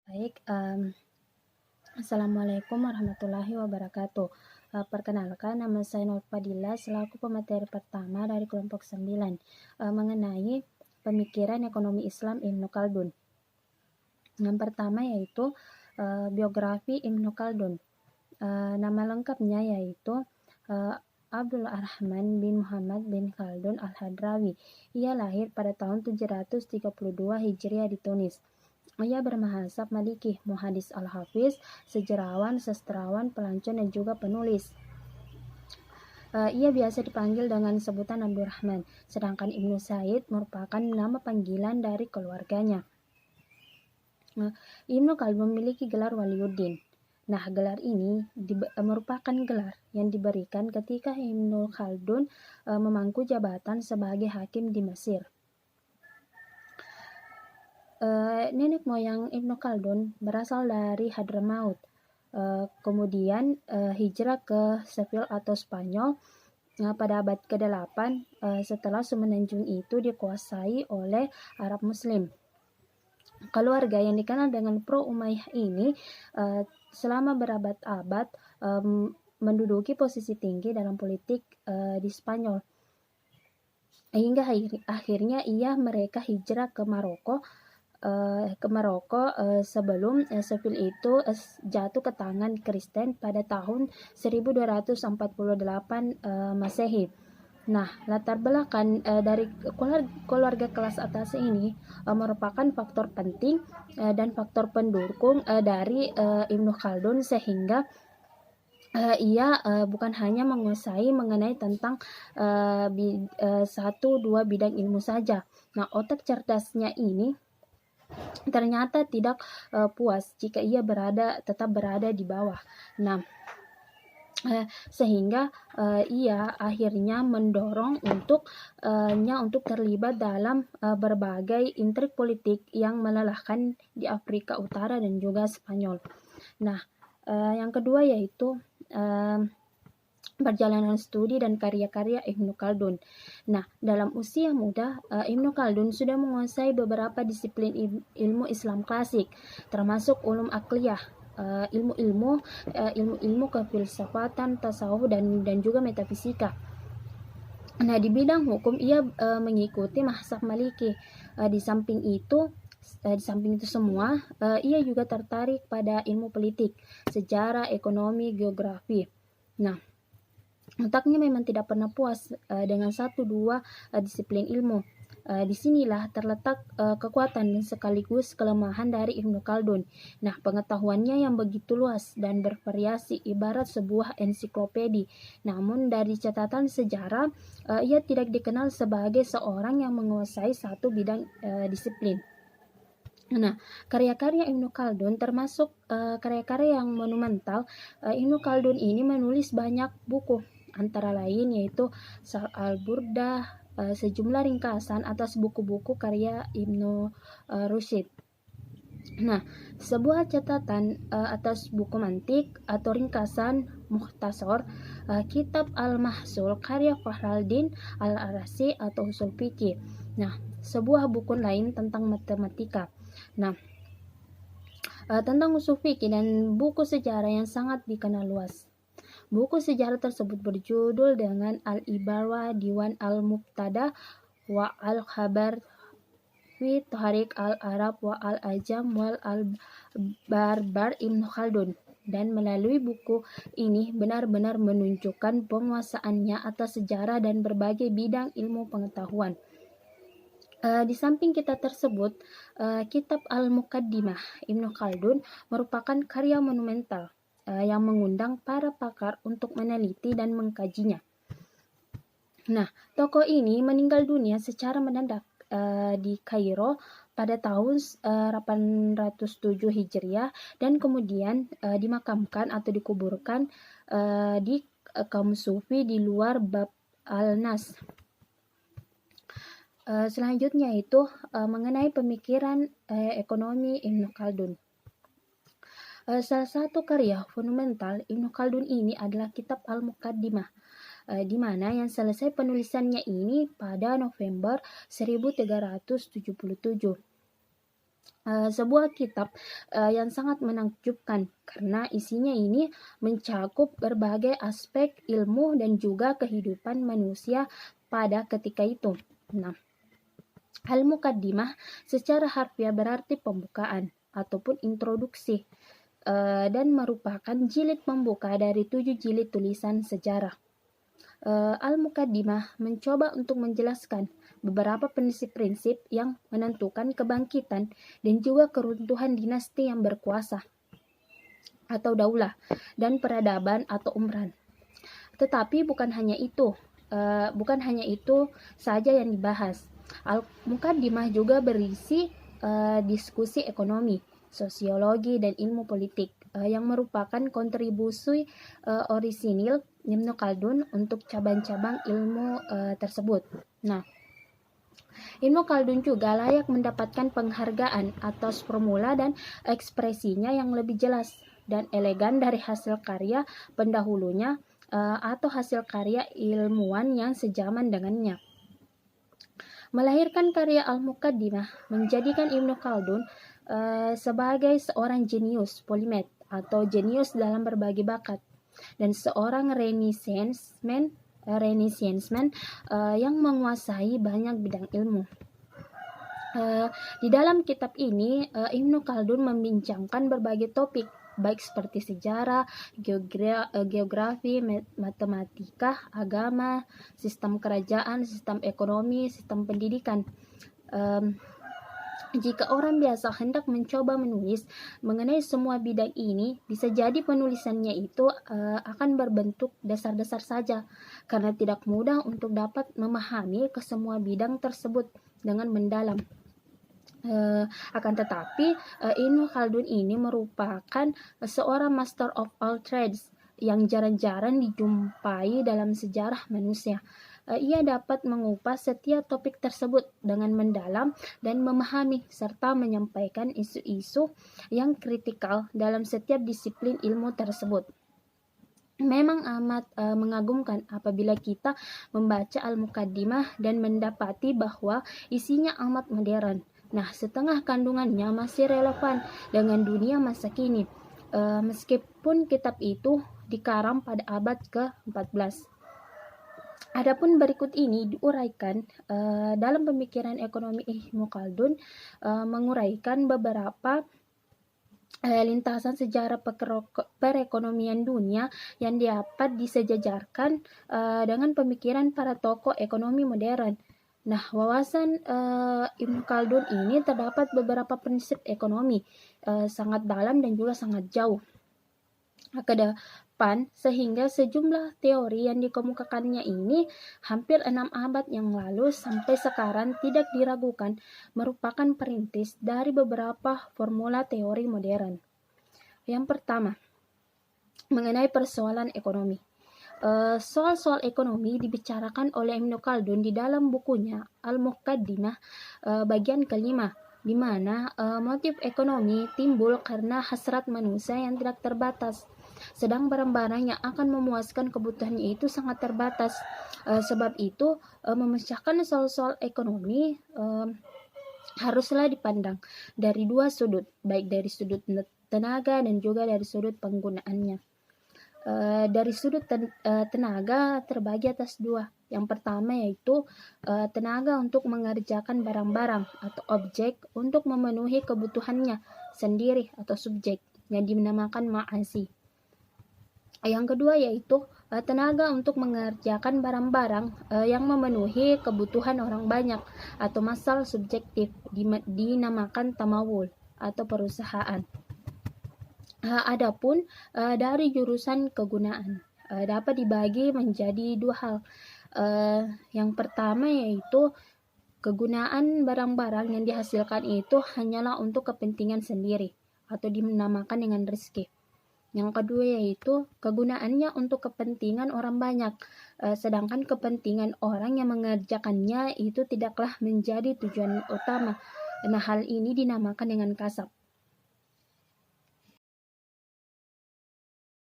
Baik, Assalamualaikum warahmatullahi wabarakatuh. Perkenalkan, nama saya Nur Fadila selaku pemateri pertama dari kelompok 9 mengenai pemikiran ekonomi Islam Ibnu Khaldun. Yang pertama yaitu biografi Ibnu Khaldun. Nama lengkapnya yaitu Abdul Rahman bin Muhammad bin Khaldun Al-Hadrawi. Ia lahir pada tahun 732 Hijriah di Tunis. Ia bermahasab Maliki, muhadis al-hafiz, sejarawan, sastrawan, pelancong, dan juga penulis. Ia biasa dipanggil dengan sebutan Abdurrahman, sedangkan Ibnu Said merupakan nama panggilan dari keluarganya. Ibnu Khaldun memiliki gelar Waliuddin. Nah, gelar ini merupakan gelar yang diberikan ketika Ibnu Khaldun memangku jabatan sebagai hakim di Mesir. Nenek moyang Ibnu Khaldun berasal dari Hadramaut, kemudian hijrah ke Seville atau Spanyol pada abad ke-8 setelah Semenanjung itu dikuasai oleh Arab Muslim. Keluarga yang dikenal dengan Pro Umayyah ini selama berabad-abad menduduki posisi tinggi dalam politik di Spanyol. Hingga akhirnya mereka hijrah ke Maroko sebelum Seville itu jatuh ke tangan Kristen pada tahun 1248 Masehi. Nah, latar belakang dari keluarga kelas atas ini merupakan faktor penting dan faktor pendukung dari Ibnu Khaldun sehingga ia bukan hanya menguasai mengenai tentang satu dua bidang ilmu saja. Nah, otak cerdasnya ini ternyata tidak puas jika ia tetap berada di bawah. Nah, sehingga ia akhirnya mendorong untuk terlibat dalam berbagai intrik politik yang melelahkan di Afrika Utara dan juga Spanyol. Nah, yang kedua yaitu perjalanan studi dan karya-karya Ibnu Khaldun. Nah, dalam usia muda, Ibnu Khaldun sudah menguasai beberapa disiplin ilmu Islam klasik, termasuk ulum akliyah, ilmu kefilsafatan, tasawuf, dan juga metafisika. Nah, di bidang hukum ia mengikuti mazhab Maliki. Di samping itu semua, ia juga tertarik pada ilmu politik, sejarah, ekonomi, geografi. Nah, otaknya memang tidak pernah puas dengan satu dua disiplin ilmu. Disinilah terletak kekuatan dan sekaligus kelemahan dari Ibnu Khaldun. Nah, pengetahuannya yang begitu luas dan bervariasi ibarat sebuah ensiklopedi. Namun dari catatan sejarah, ia tidak dikenal sebagai seorang yang menguasai satu bidang disiplin. Nah, karya-karya Ibnu Khaldun termasuk karya-karya yang monumental. Ibnu Khaldun ini menulis banyak buku, antara lain yaitu Syarh al-Burdah, sejumlah ringkasan atas buku-buku karya Ibnu Rushd. Nah, sebuah catatan atas buku mantik atau ringkasan Mukhtasar, Kitab Al-Mahsul karya Fakhraldin Al-Razi atau Ushul Fiqh. Nah, sebuah buku lain tentang matematika. Nah, tentang ushul fikih dan buku sejarah yang sangat dikenal luas. Buku sejarah tersebut berjudul dengan Al-Ibar wa Diwan Al-Mubtada wa Al-Khabar fi Tarik Al-Arab wa Al-Ajam wal Al-Barbar Ibnu Khaldun. Dan melalui buku ini benar-benar menunjukkan penguasaannya atas sejarah dan berbagai bidang ilmu pengetahuan. Di samping kitab tersebut, kitab Al-Muqaddimah Ibnu Khaldun merupakan karya monumental yang mengundang para pakar untuk meneliti dan mengkajinya. Nah, tokoh ini meninggal dunia secara mendadak di Kairo pada tahun 807 Hijriah dan kemudian dimakamkan atau dikuburkan di kaum Sufi di luar Bab Al-Nas. Selanjutnya itu mengenai pemikiran ekonomi Ibnu Khaldun. Salah satu karya monumental Ibnu Khaldun ini adalah kitab Al-Muqaddimah, di mana yang selesai penulisannya ini pada November 1377. sebuah kitab yang sangat menakjubkan karena isinya ini mencakup berbagai aspek ilmu dan juga kehidupan manusia pada ketika itu. Nah, Al-Muqaddimah secara harfiah berarti pembukaan ataupun introduksi dan merupakan jilid pembuka dari 7 jilid tulisan sejarah. Al-Muqaddimah mencoba untuk menjelaskan beberapa prinsip-prinsip yang menentukan kebangkitan dan juga keruntuhan dinasti yang berkuasa atau daulah dan peradaban atau umran. Tetapi bukan hanya itu saja yang dibahas. Al-Muqaddimah juga berisi diskusi ekonomi, sosiologi, dan ilmu politik yang merupakan kontribusi orisinil Ibnu Khaldun untuk cabang-cabang ilmu tersebut. Nah, Ibnu Khaldun juga layak mendapatkan penghargaan atas formula dan ekspresinya yang lebih jelas dan elegan dari hasil karya pendahulunya atau hasil karya ilmuwan yang sejaman dengannya. Melahirkan karya Al-Muqaddimah menjadikan Ibnu Khaldun sebagai seorang jenius polimet atau jenius dalam berbagai bakat dan seorang renaissancement yang menguasai banyak bidang ilmu. Di dalam kitab ini Ibnu Khaldun membincangkan berbagai topik baik seperti sejarah, geografi, matematika, agama, sistem kerajaan, sistem ekonomi, sistem pendidikan. Jika orang biasa hendak mencoba menulis mengenai semua bidang ini, bisa jadi penulisannya itu akan berbentuk dasar-dasar saja, karena tidak mudah untuk dapat memahami kesemua bidang tersebut dengan mendalam. Akan tetapi Ibnu Khaldun ini merupakan seorang master of all trades yang jarang-jarang dijumpai dalam sejarah manusia. Ia dapat mengupas setiap topik tersebut dengan mendalam dan memahami serta menyampaikan isu-isu yang kritikal dalam setiap disiplin ilmu tersebut. Memang amat mengagumkan apabila kita membaca Al-Muqaddimah dan mendapati bahwa isinya amat modern. Nah, setengah kandungannya masih relevan dengan dunia masa kini, meskipun kitab itu dikarang pada abad ke-14. Adapun berikut ini diuraikan dalam pemikiran ekonomi Ibnu Khaldun, menguraikan beberapa lintasan sejarah perekonomian dunia yang dapat disejajarkan dengan pemikiran para tokoh ekonomi modern. Nah, wawasan Ibnu Khaldun ini terdapat beberapa prinsip ekonomi sangat dalam dan juga sangat jauh ke depan, sehingga sejumlah teori yang dikemukakannya ini hampir 6 abad yang lalu sampai sekarang tidak diragukan merupakan perintis dari beberapa formula teori modern. Yang pertama, mengenai persoalan ekonomi. Soal-soal ekonomi dibicarakan oleh Ibnu Khaldun di dalam bukunya Al-Muqaddimah bagian kelima, di mana motif ekonomi timbul karena hasrat manusia yang tidak terbatas, sedang barang-barang yang akan memuaskan kebutuhannya itu sangat terbatas. Sebab itu memecahkan soal-soal ekonomi haruslah dipandang dari dua sudut, baik dari sudut tenaga dan juga dari sudut penggunaannya. Dari sudut tenaga terbagi atas dua. Yang pertama yaitu tenaga untuk mengerjakan barang-barang atau objek untuk memenuhi kebutuhannya sendiri atau subjek yang dinamakan ma'asi. Yang kedua yaitu tenaga untuk mengerjakan barang-barang yang memenuhi kebutuhan orang banyak atau masal subjektif dinamakan tamawul atau perusahaan. Adapun dari jurusan kegunaan dapat dibagi menjadi dua hal. Yang pertama yaitu kegunaan barang-barang yang dihasilkan itu hanyalah untuk kepentingan sendiri atau dinamakan dengan rezeki. Yang kedua yaitu kegunaannya untuk kepentingan orang banyak, sedangkan kepentingan orang yang mengerjakannya itu tidaklah menjadi tujuan utama. Nah, hal ini dinamakan dengan kasab.